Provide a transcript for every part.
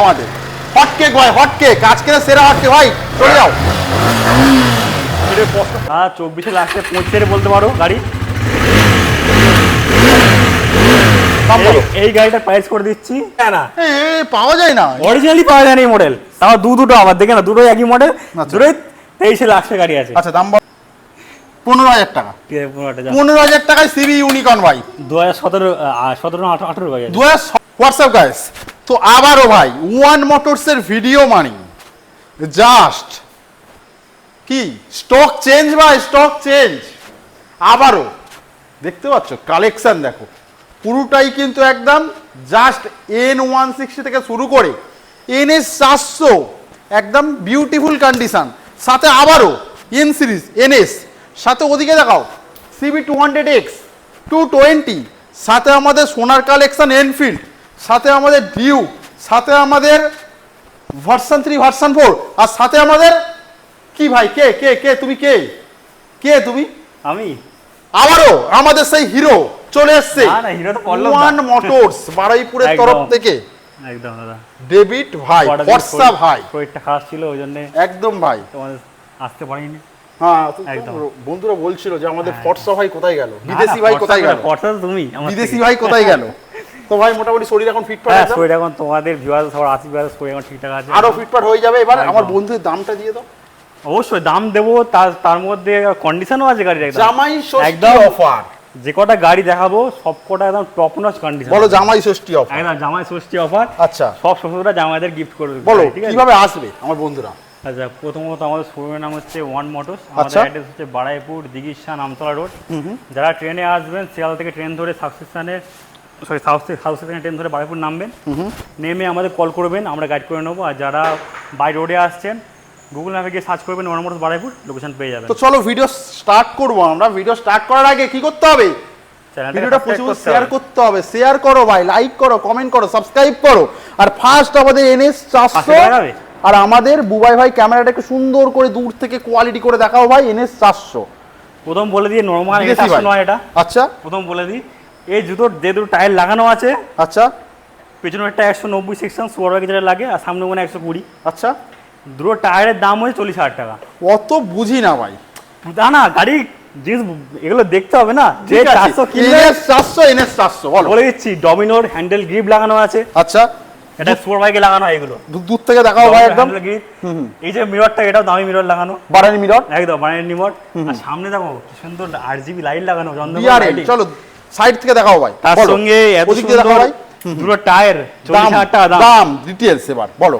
আমাদের হটকেক ভাই, হটকেক আজকে সেরা হটকেক ভাই, চলে যাও। হ্যাঁ 24 লাস্টে 25 বলতে পারো গাড়ি। এই গাড়িটার প্রাইস করে দিচ্ছি না, পাওয়া যায় না, অরিজিনালি পাওয়া যায় না এই মডেল, তাও দুটো আবার দেখে না, দুটোই একই মডেল, দুটোই 23 লাখের গাড়ি আছে। আচ্ছা দাম 15,000 টাকা, 15,000 টাকায় সিবি ইউনিকর্ন ভাই, 2017 ভাই, হোয়াটসঅ্যাপ গাইস। তো আবারও ভাই ওয়ান মোটরসের ভিডিও মানি জাস্ট কি স্টক চেঞ্জ ভাই, স্টক চেঞ্জ। আবারও দেখতে পাচ্ছ কালেকশন দেখো, পুরোটাই কিন্তু একদম জাস্ট N160 থেকে শুরু করে NS 400 একদম বিউটিফুল কন্ডিশন, সাথে আবারও N সিরিজ NS, সাথে ওদিকে দেখাও CB 200X 220, সাথে আমাদের সোনার কালেকশন এনফিল্ড, সাথে আমাদের ডিউ, সাথে আমাদের ভার্সন 3 ভার্সন 4, আর সাথে আমাদের কি ভাই কে কে কে তুমি কে কে তুমি? আমি আবারও আমাদের সেই হিরো চলে এসেছে, না হিরো তো পড়লো ওয়ান মোটরস বারুইপুরের তরফ থেকে। একদম দাদা, ডেভিড ভাই, হোয়াটসঅ্যাপ ভাই, শরীরটা খারাপ ছিল ওই জন্য একদম ভাই তোমাদের আসতে পারিনি। হ্যাঁ একদম বন্ধুরা বলছিল যে আমাদের ফর্সা ভাই কোথায় গেল, বিদেশি ভাই কোথায় গেল, ফর্সা তুমি বিদেশি ভাই কোথায় গেল। তো ভাই মোটামুটি শরীর এখন ফিটফাট আছে, শরীর এখন তোমাদের ভিউয়ার্স সবার আশীর্বাদ, শরীর এখন ঠিকঠাক আছে, আরো ফিটফাট হয়ে যাবে। এবার আমার বন্ধুর দামটা দিয়ে দাও। অবশ্যই দাম দেবো, তার মধ্যে কন্ডিশনও আছে গাড়ির, জামাই ষষ্ঠী অফার, যে কটা গাড়ি দেখাবো সব কটা একদম টপ নচ কন্ডিশন। বলো জামাই ষষ্ঠী অফার, একদম জামাই ষষ্ঠী অফার। আচ্ছা সব শ্বশুররা জামাইদের গিফট করবে, বলো কিভাবে আসবে আমার বন্ধুরা? আচ্ছা প্রথমত আমাদের শোরুমের নাম হচ্ছে ওয়ান মোটরস, আমাদের অ্যাড্রেস হচ্ছে বারাইপুর দিঘিশা নামতলা রোড। যারা ট্রেনে আসবেন শিয়ালদা থেকে ট্রেন ধরে সাউথ স্টেশনে ট্রেন ধরে বারাইপুর নামবেন, নেমে আমাদের কল করবেন, আমরা গাইড করে নেবো। আর যারা বাই রোডে আসছেন গুগল ম্যাপে গিয়ে সার্চ করবেন ওয়ান মোটরস বারাইপুর, লোকেশন পেয়ে যাবেন। তো চলো ভিডিও স্টার্ট করবো আমরা। ভিডিও স্টার্ট করার আগে কি করতে হবে? ভিডিওটা প্রচুর শেয়ার করতে হবে, শেয়ার করো ভাই, লাইক করো, কমেন্ট করো, সাবস্ক্রাইব করো। আর ফার্স্ট আমাদের NS 400, আর আমাদের বুবাই ভাই ক্যামেরাটা একটু সুন্দর করে দূর থেকে কোয়ালিটি করে দেখাও ভাই, NS 400। প্রথম বলে দিয়ে নরমাল নয় এটা, আচ্ছা প্রথম বলে দিই এই জুতোর যে দুটো টায়ার লাগানো আছে, আচ্ছা পেছনের একটা 190 সেকশন সোয়ার যেটা লাগে, আর সামনে মনে 120। আচ্ছা দুটো টায়ারের দাম হচ্ছে 40,000 টাকা। অত বুঝি না ভাই, না গাড়ি জিনিস এগুলো দেখতে হবে না, যে 400 কিনলে NS 400 বলো, বলে দিচ্ছি ডমিনোর হ্যান্ডেল গ্রিপ লাগানো আছে। আচ্ছা এটা সোয়ার বাইকে লাগানো হয়, এগুলো দূর থেকে দেখাও ভাই একদম। এই যে মিররটা, এটাও দামি মিরর লাগানো, বারানি মিরর, একদম বারানি মিরর। আর সামনে দেখো কি সুন্দর RGB লাইট লাগানো, চলো সাইড থেকে দেখাও ভাই। তার সঙ্গে এত সুন্দর দুটো টায়ার, 40,000 টাকা দাম। ডিটেইলস এবার বলো,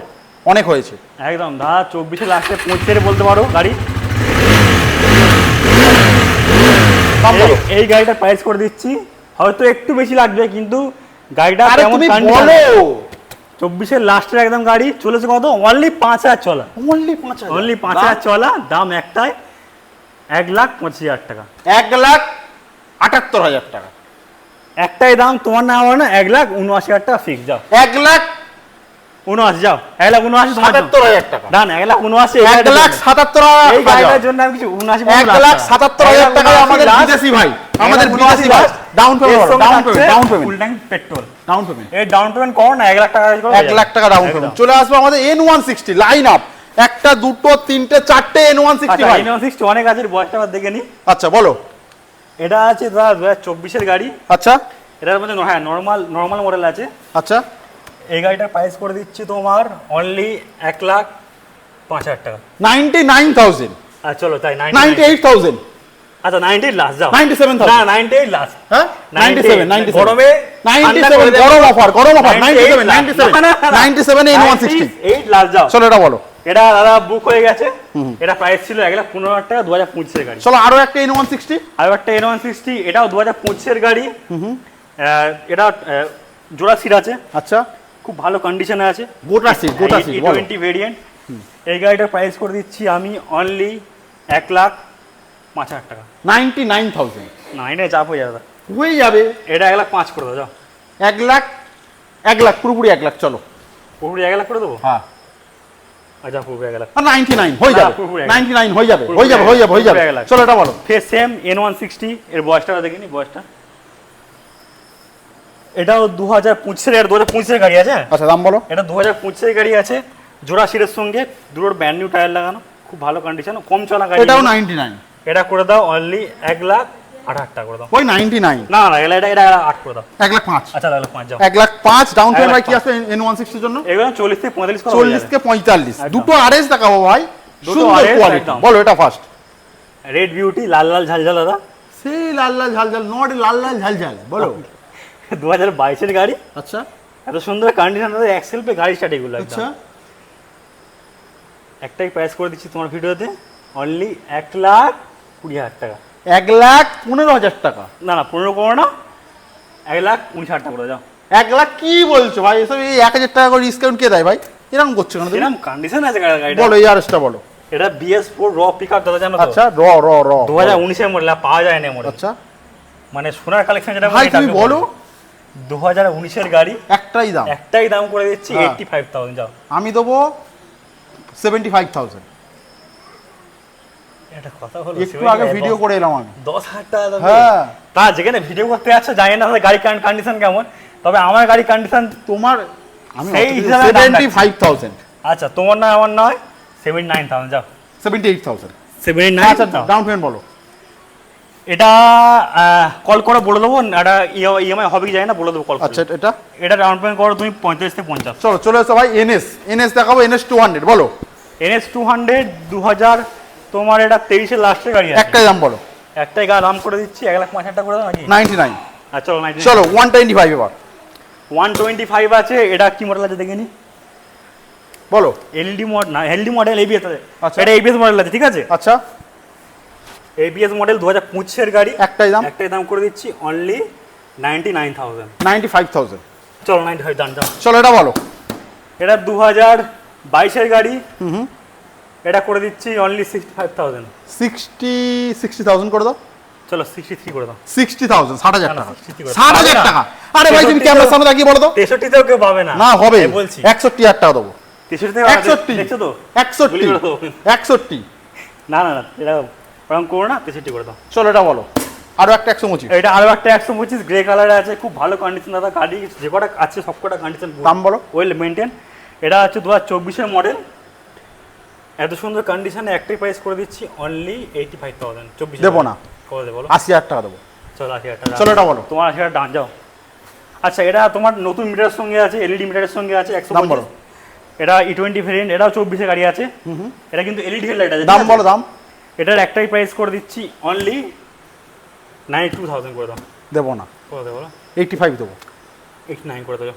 অনেক হয়েছে একদম দাদা। 24 লাস্টে 25 বলতে পারো গাড়ি। এই গাড়িটার প্রাইস করে দিচ্ছি, হয়তো একটু বেশি লাগবে কিন্তু গাড়িটা কেমন কন্ডিশন, 24 লাস্টের একদম গাড়ি চলেছে কত, অনলি 5,000 চলা, অনলি 5,000 চলা, দাম একটাই 1,25,000 টাকা, 1,78,000 টাকা একটাই দাম। তোমার না আমার না 1,79,000 টাকা ফিক্স, যাও 1,79,000, যাও 1,79,000 টাকা, ডান 1,79,000, 1,77,000 এই গাড়িটার জন্য আমি কিছু 1,77,000 টাকা আমাদের বিদেশি ভাই, আমাদের বিদেশি ভাই down payment, full tank petrol, down payment, এই ডাউন পেমেন্ট করো না 1,00,000 টাকা, 1,00,000 টাকা ডাউন পেমেন্ট। চলে আসবে আমাদের N160 লাইন আপ, একটা দুটো তিনটে চারটে N160 ভাই। N160 অনেক আছে, বয়সটা আবার দেখে নি। আচ্ছা বলো, এটা আছে 2024 গাড়ি। আচ্ছা এটার মধ্যে হ্যাঁ নরমাল মডেল আছে। আচ্ছা এই গাড়িটার প্রাইস করে দিচ্ছি তোমার অনলি 1,05,000 টাকা, 99,000। আচ্ছা চলো তাই 98,000, আচ্ছা 98 লাস্ট, যাও 97,000, না 98 লাস্ট, হ্যাঁ 97 গরমে 97 গরম অফার 97 N160 8 লাস্ট, যাও চলো এটা বলো। এটা দাদা বুক হয়ে গেছে, এটা প্রাইস ছিল 1,15,000 টাকা, 2025 এর গাড়ি। চলো আরো একটা N160, আরো একটা N160, এটাও 2025 এর গাড়ি। এটা জোড়া সিট আছে, আচ্ছা খুব ভালো কন্ডিশনে আছে, গোটা সিট বলো। E20 variant. এই গাড়িটার প্রাইস করে দিচ্ছি আমি অনলি 1,05,000 টাকা, 99,000 না এটা চাপ হয়ে যাবে, হয়ে যাবে। এটা 1,05,000 করে দাও, যাও 1,00,000 পুরোপুরি 1,00,000 চলো পুরোপুরি 1,00,000 করে দেবো। হ্যাঁ আচ্ছা পুরোপুরি 1,00,000, 99 হয়ে যাবে, 99 হয়ে যাবে, চলো এটা বলো। ফের সেম N160, এর বয়সটা দেখিনি, বয়সটা এটাও 2025 এর 2025 গাড়ি আছে। আচ্ছা দাম বলো। এটা 2025 গাড়ি আছে, জোড়া সিটের সঙ্গে, দুটোর ব্র্যান্ড নিউ টায়ার লাগানো, খুব ভালো কন্ডিশন, কম চলা গাড়ি। এটাও 99। এটা করে দাও অনলি 1,08,000 টাকা করে দাও। ওই 99। না না, এটা 8 করে দাও। 1,05,000। আচ্ছা 1,05,000 যাও। 1,05,000 ডাউন পেমেন্ট ভাই কি 1,05,000 আসবে N160 এর জন্য? এগুলো 40 থেকে 45 করে 40 থেকে 45। একদম। দুটো আরএস দেখাবো ভাই, দুটো সুন্দর RS কোয়ালিটি। একদম। বলো এটা ফার্স্ট। রেড বিউটি, লাল লাল ঝালঝাল দাদা। সেই লাল লাল ঝালঝাল, নট লাল লাল ঝালঝাল। বলো। 2022 এর গাড়ি, আচ্ছা এত সুন্দর কন্ডিশন দাদা, এক্সেল পে গাড়ি স্টার্ট এগুলো একদম। আচ্ছা। একটাই প্রাইস করে দিচ্ছি তোমার ভিডিওতে, অনলি 1,20,000 টাকা। 1,15,000 টাকা। না না 15 করো না, 1,19,000 টাকা করে যাও। 1,00,000 কি বলছো ভাই? এসব এই 1,000 টাকা করে ডিসকাউন্ট কে দেয় ভাই? এরকম করছো কেন তুমি? এরকম কন্ডিশন আছে গাড়িটা। বলো এই আরএসটা বলো। এটা BS4 র পিকআপ দাদা, জানো তো? আচ্ছা র 2019 এর মডেল, পাওয়া যায় না মডেল। আচ্ছা মানে সোনার কালেকশন যেটা ভাই বলে তুমি এটাকে বলো। বলে। 2019 এর গাড়ি, একটাই দাম। একটাই দাম করে দিচ্ছি হ্যাঁ। 85,000 যাও। আমি দেবো 75,000। এটা কথা হলো, একটু আগে ভিডিও করে এলাম আমি। 10,000 টাকা দাম। হ্যাঁ তা যেখানে ভিডিও করতে যাচ্ছ, জানি না গাড়ি কন্ডিশন কেমন, তবে আমার গাড়ি কন্ডিশন তোমার আমি সেই হিসাবে দাম 75,000। আচ্ছা তোমার না আমার নয়, 79,000 যাও। 78,000। 79 আচ্ছা ডাউন পেমেন্ট বলো। এটা কল করে বলে দেবো, এটা ইএমআই হবে কি জানি না, বলে দেবো কল। আচ্ছা এটা এটা ডাউন পেমেন্ট করো তুমি 35 থেকে 50। চলো চলে এসো ভাই। এনএস দেখাবো। NS 200 বলো। NS 200 2000, তোমার এটা 23 এর লাস্টের গাড়ি আছে। একটাই দাম বলো। একটাই দাম করে দিচ্ছি 1,05,000 টাকা করে দাও নাকি? 99। আচ্ছা চলো 99। চলো 125 এবার 125 আছে। এটা কি মডেল আছে দেখে নি? বলো। এলইডি মডেল না, এলইডি মডেল, ABS আছে। আচ্ছা। এটা ABS মডেল আছে, ঠিক আছে? আচ্ছা ABS মডেল 2025 এর গাড়ি। একটাই দাম। একটাই দাম করে দিচ্ছি অনলি 99,000। 95,000। চলো 95 দাম যাও। চলো এটা বলো। এটা 2022 এর গাড়ি। এটা করে দিচ্ছি অনলি 65,000। 60,000 করে দাও। চলো 63 করে দাও। 60,000 60,000 না, টাকা। 60 করে দাও। 60,000 টাকা। আরে ভাই তুমি ক্যামেরার সামনে দাঁড়িয়ে বলো তো। 63 তেও কেউ পাবে না। না হবে। আমি বলছি 61,000 টাকা দেবো। 63 তেও 61 দেখছো তো? 61 61। না না না, এটা ওরকম করো না, 63 করে দাও। চলো এটা বলো। আরো একটা 125। এটা আরো একটা 125 গ্রে কালারে আছে, খুব ভালো কন্ডিশন দাদা। গাড়ি যে কটা আছে সব কটা কন্ডিশন দাম বলো। Well maintain. এটা হচ্ছে 2024 এর মডেল, এত সুন্দর কন্ডিশনে একটাই প্রাইস করে দিচ্ছি অনলি 85,000। 24 দেবো না। করে দেবো। 80,000 টাকা দেবো। চলো 80,000 টাকা। চলো এটা বলো। তোমার 80,000 ডান যাও। আচ্ছা এটা তোমার নতুন মিটারের সঙ্গে আছে, এলইডি মিটারের সঙ্গে আছে। দাম বলো। 125। এটা E20 ভেরিয়েন্ট, এটাও 24 এর গাড়ি আছে। এটা কিন্তু এলইডি হেডলাইট আছে। দাম বলো দাম। এটার একটাই প্রাইস করে দিচ্ছি অনলি 92,000 করে দাও। দেবো না। করে দেবো। 85 দেবো। 89 করে দেবো।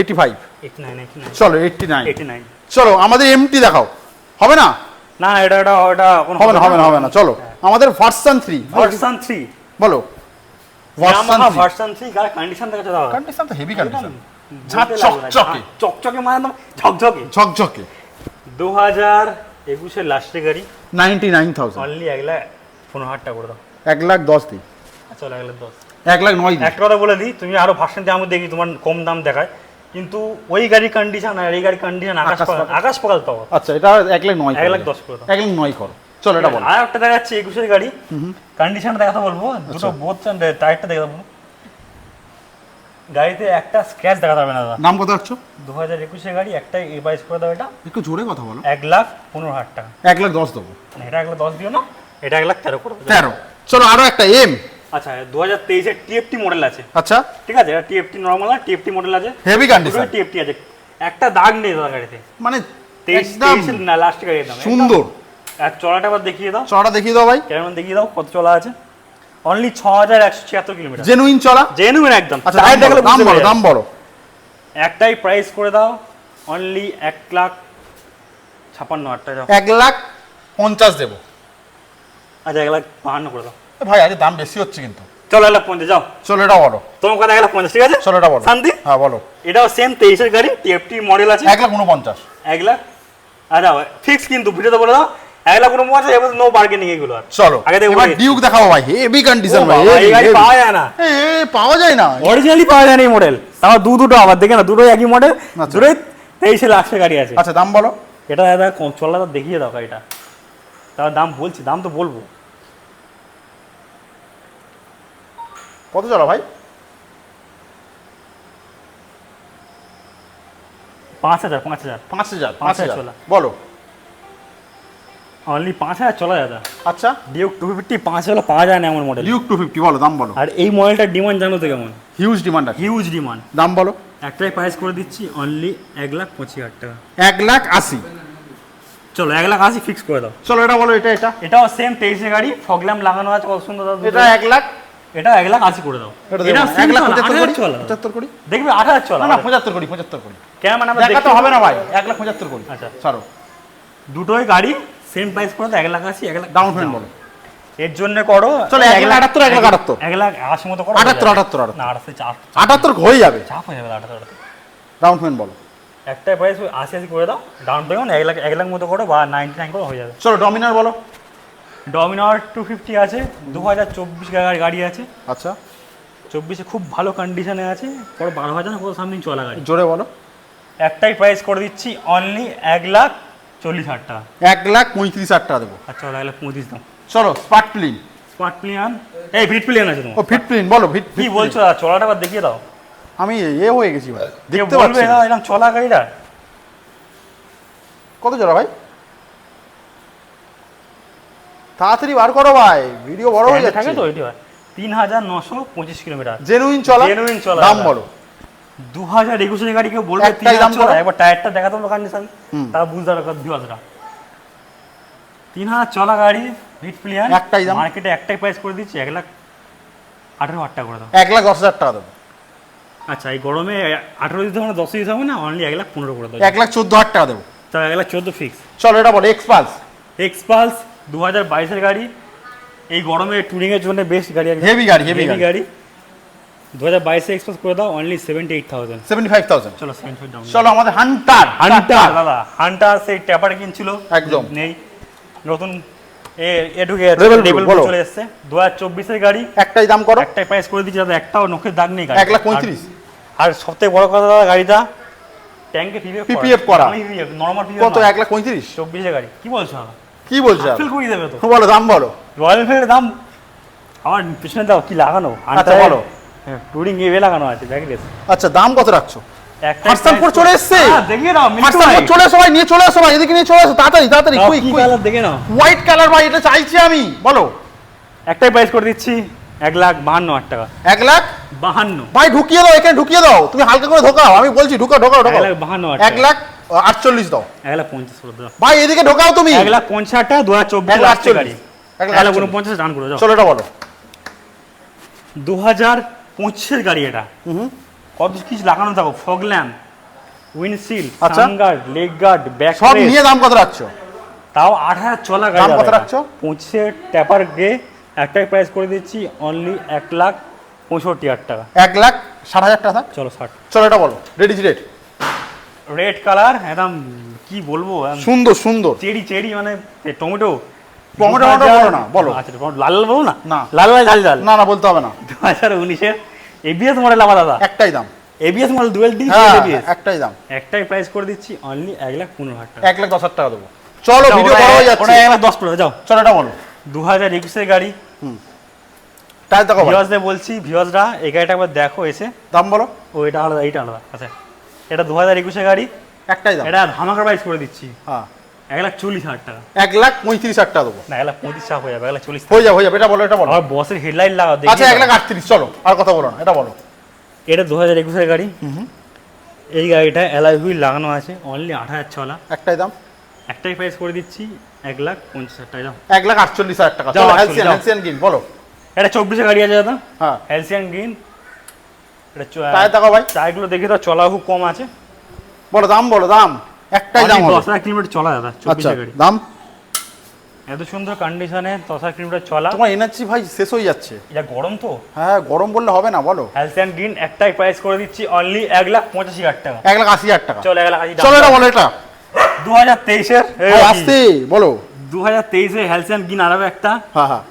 85। 89। চলো 89। 89। চলো আমাদের এমটি দেখাও। হবে না? না এটা হবে না। চলো আমাদের ভার্সন 3 ভার্সন 3 বলো। ভার্সন 3 গাড়ি কন্ডিশন দেখাচ্ছে দাদা। কন্ডিশন তো হেভি কন্ডিশন। চকচকে চকচকে মানে একদম ঝকঝকে ঝকঝকে। 2021 এর লাস্টের গাড়ি। 99,000। অনলি 1,15,000 টাকা করে দাও। 1,10,000 দিই। চলো 1,10,000। 1,09,000 দিই। একটা কথা বলে দিই, তুমি আরো ভার্সন দিয়ে আমি দেখি তোমার কম দাম দেখায়, কিন্তু ওই গাড়ির কন্ডিশন আর এই গাড়ির কন্ডিশন আকাশ পাতাল তো। আচ্ছা এটা 1,09,000 1,10,000 করে দাও। 1,09,000 করো। চলো এটা বলো। আর একটা দেখাচ্ছি 21 এর গাড়ি। কন্ডিশন দেখাতে বলবো, দুটো বোথ টায়ারটা দেখাতে বলবো। গাড়িতে একটা স্ক্র্যাচ দেখাতে হবে না দাদা। নাম কত হচ্ছে? 2021 এর গাড়ি, একটাই এ বাইস করে দাও। এটা একটু জোরে কথা বলো। 1,15,000 টাকা। 1,10,000 দেবো। মানে এটা 1,10,000 দিও না, এটা 1,13,000 করে দাও। 13। চলো আরো একটা এম। আচ্ছা 2023 এর TFT মডেল আছে। আচ্ছা ঠিক আছে, এটা TFT নরমাল না, TFT মডেল আছে। Heavy condition. TFT আছে, একটা দাগ নেই দাদা গাড়িতে। মানে 23 না লাস্ট গাড়ি একদম সুন্দর। আর চলাটা আবার দেখিয়ে দাও। চড়া দেখিয়ে দাও ভাই। কেমন দেখিয়ে দাও, কত চলা আছে? Only 6,176 kilometre. জেনুইন চড়া। জেনুইন একদম। আচ্ছা দাম বলো দাম বলো। একটাই প্রাইস করে দাও অনলি 1,56,000 টাকা। 1,50,000 দেবো। আচ্ছা 1,52,000 করে দাও। ভাই আজ দাম বেশি হচ্ছে কিন্তু। চলো 1,50,000 যাও। চলো এটা বলো। তোমার কথা 1,50,000 ঠিক আছে। চলো এটা বলো। শান্তি। হ্যাঁ বলো। এটাও সেম 23 এর গাড়ি, TFT মডেল আছে। 1,49,000। 1,00,000। আচ্ছা ফিক্স কিন্তু ভিডিওতে বলে দাও 1,49,000, এবার নো বার্গেনিং এগুলো আর। চলো আগে দেখো এবার ডিউক দেখাও ভাই। হেভি কন্ডিশন ভাই। এই গাড়ি পাওয়া যায় না। পাওয়া যায় না। অরিজিনালি পাওয়া যায় না এই মডেল। তাও দুটো আবার দেখে না, দুটোই একই মডেল। আচ্ছা। দুটোই 23 এর লাস্টের গাড়ি আছে। আচ্ছা দাম বলো। এটা দাদা চলা দাদা দেখিয়ে দাও গাড়িটা। তার দাম বলছি, দাম তো বলবো। কত চলো ভাই? 5000 5000 5000 চলা। বলো। অনলি 5000 চলা দাদা। আচ্ছা ডিউক 250 5000 পাওয়া যায় না এমন মডেল। ডিউক 250 বলো, দাম বলো। আর এই মডেলটার ডিমান্ড জানো তো কেমন? হিউজ ডিমান্ড আছে। Huge demand. দাম বলো। একটাই প্রাইস করে দিচ্ছি অনলি 1,25,000 টাকা। 1,80,000। চলো 1,80,000 ফিক্স করে দাও। চলো এটা বলো। এটা এটাও সেম 23 এর গাড়ি, ফগ ল্যাম্প লাগানো আছে, কত সুন্দর দাদা। এটা 1,00,000। এটা 1,80,000 করে দাও। এটা এটা 1,75,000 চলা 75 কোটি। দেখবে 8,000 চলা। না 75 কোটি 75 কোটি। কেন মানে আমরা দেখা তো হবে না ভাই, 1,75,000 কোটি। আচ্ছা ছাড়ো। দুটোই গাড়ি সেম প্রাইস করে দাও 1,80,000 1,00,000 ডাউন পেমেন্ট বলো। এর জন্য করো চলো 1,78,000 1,78,000 1,80,000 মতো করো। 78 না 78 78 হয়ে যাবে। চাপ হয়ে যাবে 78। ডাউন পেমেন্ট বলো। একটা প্রাইস 80,000 করে দাও, ডাউন পেমেন্ট 1,00,000 মতো করো বা 99 করে হয়ে যাবে। চলো ডমিনার বলো। ডমিনার 250 আছে, 2024 গাড়ি আছে। আচ্ছা 24 খুব ভালো কন্ডিশনে আছে, পরে 12,000 কত সামথিং চলা গাড়ি। জোরে বলো। একটাই প্রাইস করে দিচ্ছি অনলি 1,40,000 টাকা। 1,35,000 টাকা দেবো। আচ্ছা 1,35,000 দাম। চলো স্পার্ট প্লিন। স্মার্ট প্লিয়ান, এই ভিট প্লিয়ান আছে তোমার। ও ফিট প্লিন বলো। ফিট কি বলছো দাদা, চলাটা আবার দেখিয়ে দাও। আমি হয়ে গেছি ভাই, দেখতে বলবে পাচ্ছি না এরকম চলা গাড়িটা। কত জোড়া ভাই, তাড়াতাড়ি বার করো ভাই, ভিডিও বড় হয়ে যাচ্ছে। থাকে তো এটি হয় 3,925 কিলোমিটার জেনুইন চলা। জেনুইন চলা। দাম বলো। 2021 এর গাড়ি কেউ বলবে একটাই দাম 3,000 চলা, করো। একবার টায়ারটা দেখাতো কন্ডিশন, তা বুঝতে পারবে ভিউয়ার্সরা। 3,000 চলা গাড়ি ভিট প্লিয়ান, একটাই দাম। মার্কেটে একটাই প্রাইস করে দিচ্ছি 1,18,000 টাকা করে দাও। 1,10,000 টাকা দেবো। আচ্ছা এই গরমে 18 দিতে হবে না 10 দিতে হবে না, অনলি 1,15,000 করে দাও। 1,14,000 টাকা দেবো। তাহলে 1,14,000 ফিক্স। চলো এটা বলো। এক্সপালস। এক্সপালস 2022 এর গাড়ি, এই গরমে টুরিং এর জন্য বেস্ট গাড়ি। হেভি গাড়ি, হেভি গাড়ি 2022 এ এক্সপালস করে দাও অনলি 78,000। 75,000। চলো 75 দাম। চলো আমাদের হান্টার। হান্টার দাদা, হান্টার সেই ট্যাপার কিনছিল একদম নেই, নতুন এ ঢুকে Rebel রেবেল বলো। চলে এসেছে 2024 এর গাড়ি। একটাই দাম করো। একটাই প্রাইস করে দিচ্ছি দাদা, একটাও নখের দাগ নেই গাড়ি। 1,35,000। আর সবথেকে বড় কথা দাদা, গাড়িটা ট্যাঙ্কে PPF করা। নরমাল পিপিএফ কত? 1,35,000। 24 এর গাড়ি। কি বলছো দাদা? কি বলছো? ফিল করে দেবে তো। বলো দাম বলো। রয়্যাল এনফিল্ডের দাম আমার পিছনে দাও কি লাগানো। আচ্ছা বলো। টুরিং এ লাগানো আছে ব্যাকলেস। আচ্ছা দাম কত রাখছো? একটা হার্সান ফোর চলে এসেছে। দেখিয়ে দাও। হার্সান ফোর চলে এসো ভাই, নিয়ে চলে এসো ভাই, এদিকে নিয়ে চলে এসো তাড়াতাড়ি তাড়াতাড়ি, কুইক কি কুইক। কালার দেখে নাও। হোয়াইট কালার ভাই, এটা চাইছি আমি। বলো। একটাই প্রাইস করে দিচ্ছি 1,52,000 টাকা। 1,52,000 52 ভাই ঢুকিয়ে দাও, এখানে ঢুকিয়ে দাও, তুমি হালকা করে ঢোকাও, আমি বলছি ঢুকাও ঢোকাও ঢোকাও। 1,52,000 1,48,000 দাও 1,50,000 করে দাও ভাই, এদিকে ঢোকাও তুমি। 1,50,000 টাকা 2024 লাস্টের গাড়ি। 1,49,000 রান করে দাও। চলো এটা বলো। 2025 এর গাড়ি এটা। কত কিছু লাগানো থাকো, ফগ ল্যাম্প, উইন্ডশিল্ড, আচ্ছা। সানগার্ড, লেগ গার্ড, ব্যাক সব নিয়ে দাম কত রাখছো? তাও 8,000 চলা গাড়ি। দাম কত রাখছো? 25 এর ট্যাপার গ্রে, একটাই প্রাইস করে দিচ্ছি অনলি 1,65,000 টাকা। 1,60,000 টাকা। চলো 60। চলো এটা বলো। Ready rate. রেড কালার একদম কি বলবো, সুন্দর সুন্দর। চেরি চেরি মানে টমেটো। টমেটো বলো না, বলো। আচ্ছা লাল লাল বলো না। না। লাল লাল ঝাল ঝাল। না না বলতে হবে না। 2019 এর এবিএস মডেল আমার দাদা। একটাই দাম। এবিএস মডেল ডুয়েল ডি হ্যাঁ এবিএস। একটাই দাম। একটাই প্রাইস করে দিচ্ছি অনলি 1,15,000 টাকা। 1,10,000 টাকা দেবো। চলো ভিডিও বড় হয়ে যাচ্ছে। ওটা 1,10 করে যাও। চলো এটা বলো। 2021 এর গাড়ি। টায়ার দেখো ভাই। ভিউয়ার্সদের বলছি, ভিউয়ার্সরা এই গাড়িটা একবার দেখো এসে। দাম বলো। ও এটা আলাদা, এইটা আলাদা। আচ্ছা এটা 2021 এর গাড়ি। একটাই দাম। এটা ধামাকা প্রাইস করে দিচ্ছি হ্যাঁ 1,40,000 টাকা। 1,35,000 টাকা দেবো। না 1,35,000 চাপ হয়ে যাবে, 1,40,000 হয়ে যাবে হয়ে যাবে। এটা বলো এটা বলো। আমার বসের হেডলাইট লাগাও দেখি। আচ্ছা 1,38,000। চলো আর কথা বলো না, এটা বলো। এটা 2021 এর গাড়ি। এই গাড়িটা অ্যালয় হুইল লাগানো আছে, অনলি 8,000 চলা। একটাই দাম। একটাই প্রাইস করে দিচ্ছি 1,50,000 টাকা। যাও 1,48,000 টাকা। যাও, চলো 48,000 হেলসিয়ান হেলসিয়ান গিন বলো। এটা 24 এর গাড়ি আছে দাদা। হ্যাঁ হেলসিয়ান গ্রিন। এটা টায়ার দেখো ভাই। টায়ারগুলো দেখে তো চলা খুব কম আছে। বলো দাম বলো দাম। একটাই দাম হবে। 10,000 কিলোমিটার চলা দাদা 24 আচ্ছা এর গাড়ি। দাম। এত সুন্দর কন্ডিশনে 10,000 কিলোমিটার চলা। তোমার এনার্জি ভাই শেষ হয়ে যাচ্ছে। এটা গরম তো। হ্যাঁ গরম বললে হবে না, বলো। হেলসিয়ান গ্রিন একটাই প্রাইস করে দিচ্ছি অনলি 1,85,000 টাকা। 1,80,000 টাকা। চলো 1,80,000 চলো এটা বলো। এটা 2023 এর ভাই আসতে বলো। 2023 এ হেলসিয়ান গ্রিন আরো একটা হ্যাঁ হ্যাঁ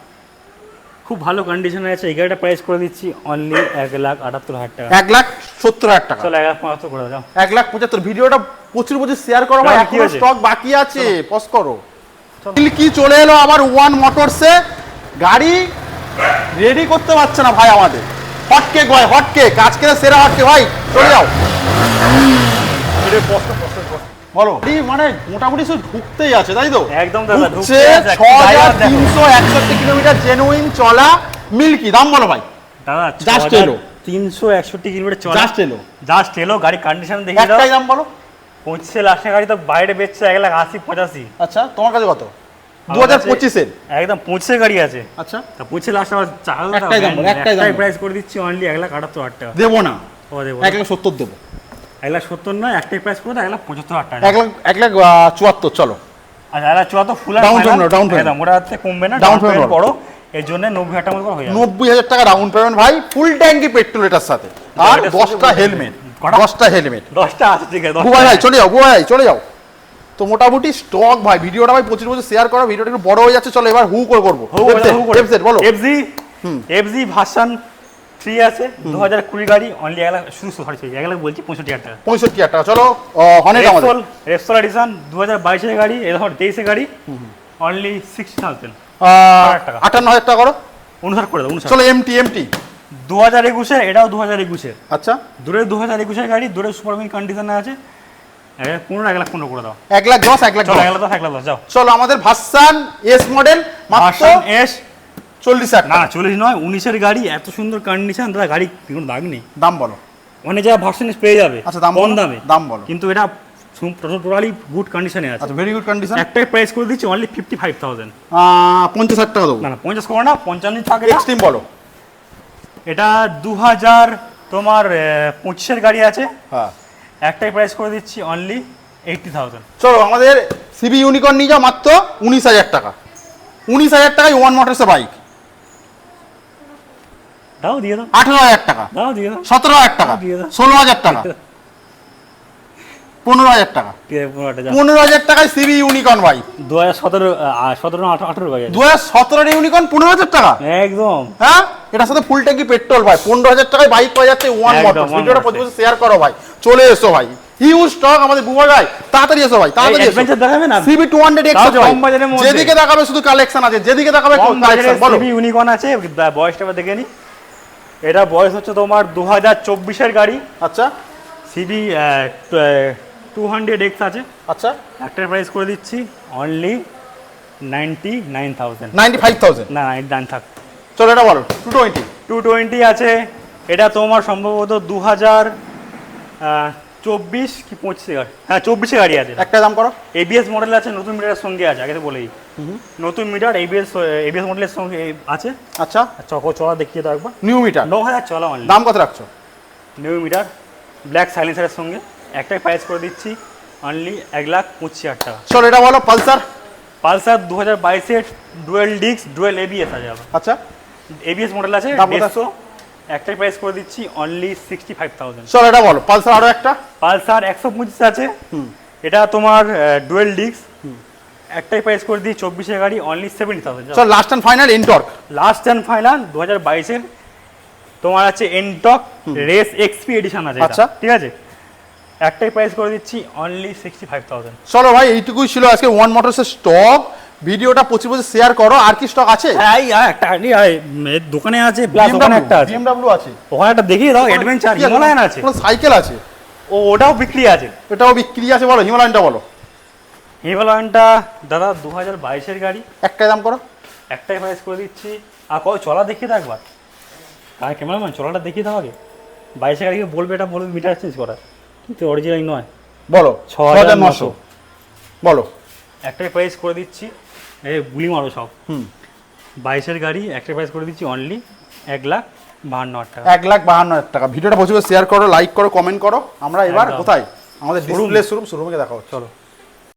খুব ভালো কন্ডিশনে আছে। এই গাড়িটা প্রাইস করে দিচ্ছি অনলি 1,78,000 টাকা। 1,70,000 টাকা। চলো 1,75,000 করে দাও। 1,75,000। ভিডিওটা প্রচুর প্রচুর শেয়ার করো ভাই, না, কি এখনো আছে? স্টক বাকি আছে, পজ করো। কি চলে এলো আবার ওয়ান মোটরসে গাড়ি, রেডি করতে পারছে না ভাই আমাদের। হট কেক ভাই, হট কেক, আজকে সেরা হট কেক ভাই, চলে যাও। এটা কষ্ট বলো মানে মোটামুটি শুধু ঢুকতেই আছে তাই তো? একদম দাদা, ঢুকছে। ঢুকতেই আছে। 6361 কিলোমিটার জেনুইন চলা মিল্কি। দাম বলো ভাই। দাদা জাস্ট এলো 361 কিলোমিটার চলা, জাস্ট এলো। গাড়ি কন্ডিশন দেখে দাও। একটাই দাম বলো। 25 লাখ টাকা গাড়ি তো বাইরে বেচছে 1,80,85। আচ্ছা তোমার কাছে কত? 2025 এর একদম 25 গাড়ি আছে। আচ্ছা 25 লাখ টাকা চাল দাও। একটাই দাম বলো, একটাই দাম বলো। প্রাইস করে দিচ্ছি অনলি 1,78,000 টাকা। দেবো না, ও দেবো 1,70,000 দেবো। 1,70,000 না, একটাই প্রাইস করে দাও 1,75,000 টাকা। 1,74,000 চলো। আচ্ছা 1,74,000 ফুল ডাউন পেমেন্ট, ডাউন পেমেন্ট। একদম ওটা হাতে কমবে না, ডাউন ডাউন পেমেন্ট পেমেন্ট বড়, এর জন্য 90,000 টাকা মতো হয়ে যাবে। 90,000 টাকা ডাউন পেমেন্ট ভাই, ফুল ট্যাঙ্কি পেট্রোল এটার সাথে, আর এটার সাথে 10টা হেলমেট। কটা? 10টা হেলমেট। 10টা আছে, ঠিক আছে। বুবাই ভাই চলে যাও, বুবাই ভাই চলে যাও। তো মোটামুটি স্টক ভাই, ভিডিওটা ভাই প্রচুর শেয়ার করো, ভিডিওটা একটু বড় হয়ে যাচ্ছে। চলো এবার হু করে করবো। FZ বলো। FZ ভার্সন 3 আছে 2020 গাড়ি, অনলি 1 লাখ, শুধু সরি 1 লাখ বলছি 65,000 টাকা। 65,000 টাকা। চলো হনেট আমাদের রেপসোল এডিশন 2022 এর গাড়ি, এই ধর 23 এর গাড়ি, অনলি 60,000 টাকা। 58,000 টাকা করো। 59 করে দাও। 59 চলো এমটি 2021 এর, এটাও 2021 এর। আচ্ছা দূরে 2021 এর গাড়ি, দূরে সুপারমিন কন্ডিশনে আছে। 1,15,000 করে দাও। 1,10,000 চলো 1,10,000 যাও। চলো আমাদের ভার্সন এস মডেল মাত্র ভার্সন এস 40,000 না টাকা। 40 নয়, 19 এর গাড়ি, এত সুন্দর কন্ডিশন দাদা, গাড়ি কোনো দাগ নেই। দাম বলো। অনেক জায়গায় ভার্সন এস পেয়ে যাবে আচ্ছা দাম কম বলো। দামে, দাম বলো। কিন্তু এটা টোটালি গুড কন্ডিশনে আছে। আচ্ছা ভেরি গুড কন্ডিশন। একটাই প্রাইস করে দিচ্ছি অনলি 55,000। 50,000 টাকা দেবো। না 50 করো না, 55 থাকে। এক্সট্রিম বলো। এটা 2000 তোমার 25 এর গাড়ি আছে, হ্যাঁ একটাই প্রাইস করে দিচ্ছি অনলি 80,000। চলো আমাদের সিবি ইউনিকর্ন নিয়ে যাও মাত্র 19,000 টাকা। 19,000 টাকায় ওয়ান মোটরসের বাইক। দাও দিয়ে দাও, 18,000 টাকা, দাও দিয়ে দাও। 17,000 টাকা, দিয়ে দাও। 16,000 টাকা, 15,000 টাকা। ঠিক আছে, 15,000 যাও। 15,000 টাকায় সিবি ইউনিকর্ন বাইক। 2017 না 18 গাড়ি আছে। 2017 এর ইউনিকর্ন 15,000 টাকা। একদম হ্যাঁ এটার সাথে ফুল ট্যাঙ্কি পেট্রোল ভাই। 15,000 টাকায় বাইক পাওয়া যাচ্ছে ওয়ান একদম, মোটরস। One ভিডিওটা Motors। প্রতি শেয়ার করো ভাই। চলে এসো ভাই, হিউজ স্টক আমাদের বুবা ভাই। তাড়াতাড়ি এসো ভাই, তাড়াতাড়ি এসো। অ্যাডভেঞ্চার দেখাবে না? সিবি 200X তাও আছে ভাই। কম বাজারের মধ্যে। যেদিকে দেখাবে শুধু কালেকশন আছে, যেদিকে দেখাবে কম কালেকশন। বলো সিবি ইউনিকর্ন আছে, বয়সটা দেখে নি। এটা বয়স হচ্ছে তোমার 2024 এর গাড়ি, আচ্ছা সিবি 200X আছে। আচ্ছা একটার প্রাইস করে দিচ্ছি অনলি 99,000। 95,000। না 99 থাক। চলো এটা বলো 220। 220 আছে, এটা তোমার সম্ভবত 2024 কি 25 গাড়ি, হ্যাঁ 24 গাড়ি আছে। একটা দাম করো। এবিএস মডেল আছে, নতুন মিটারের সঙ্গে আছে, আগে তো বলেই নতুন মিটার এবিএস মডেলের সঙ্গে আছে। আচ্ছা চলা দেখিয়ে দাও একবার। নিউ মিটার 9,000 চলা অনলি। দাম কত রাখছো? নিউ মিটার ব্ল্যাক সাইলেন্সারের সঙ্গে, একটাই প্রাইস করে দিচ্ছি অনলি 1,25,000 টাকা। চলো এটা বলো পালসার। পালসার 2022 এর ডুয়েল ডিস্ক ডুয়েল এবিএস আছে, আবার আচ্ছা এবিএস মডেল আছে, দাম কত? 150। একটাই প্রাইস করে দিচ্ছি অনলি 65,000। চলো এটা বলো পালসার আরো একটা। পালসার 125 আছে, এটা তোমার ডুয়েল ডিস্ক, একটাই প্রাইস করে দিই 24 এর গাড়ি, অনলি 70,000। চলো লাস্ট এন্ড ফাইনাল এনটর্ক। লাস্ট অ্যান্ড ফাইনাল 2022 এর তোমার আছে এনটক রেস এক্সপি এডিশন আছে। আচ্ছা। ঠিক আছে, একটাই প্রাইস করে দিচ্ছি অনলি 65,000। চলো ভাই এইটুকুই ছিল আজকে ওয়ান মোটরসের স্টক। ভিডিওটা প্রচুর শেয়ার করো। আর কি স্টক আছে? একটা দোকানে আছে, প্লাস ওখানে একটা আছে, BMW আছে, ওখানে একটা দেখিয়ে দাও। অ্যাডভেঞ্চার হিমালয়ান আছে, সাইকেল আছে, ওটাও বিক্রি আছে। এটাও বিক্রি আছে। বলো হিমালয়ানটা বলো। হিমালয়ানটা দাদা 2022 এর গাড়ি, একটাই দাম করো। একটাই প্রাইস করে দিচ্ছি। আর কয় চলা দেখিয়ে দাও একবার, আর ক্যামেরাম্যান চলাটা দেখিয়ে দাও আগে। 22 এর গাড়িকে বলবে, এটা বলবে মিটার চেঞ্জ করা, কিন্তু অরিজিনাল নয়। বলো 6,900। বলো একটাই প্রাইস করে দিচ্ছি, এই গুলি মারো সব। 22 এর গাড়ি, একটাই প্রাইস করে দিচ্ছি অনলি 1,52,000 টাকা। 1,52,000 টাকা। ভিডিওটা প্রচুর শেয়ার করো, লাইক করো, কমেন্ট করো। আমরা এবার একদম। কোথায়? আমাদের Showroom। ডিসপ্লে শোরুমে দেখা হচ্ছে। চলো।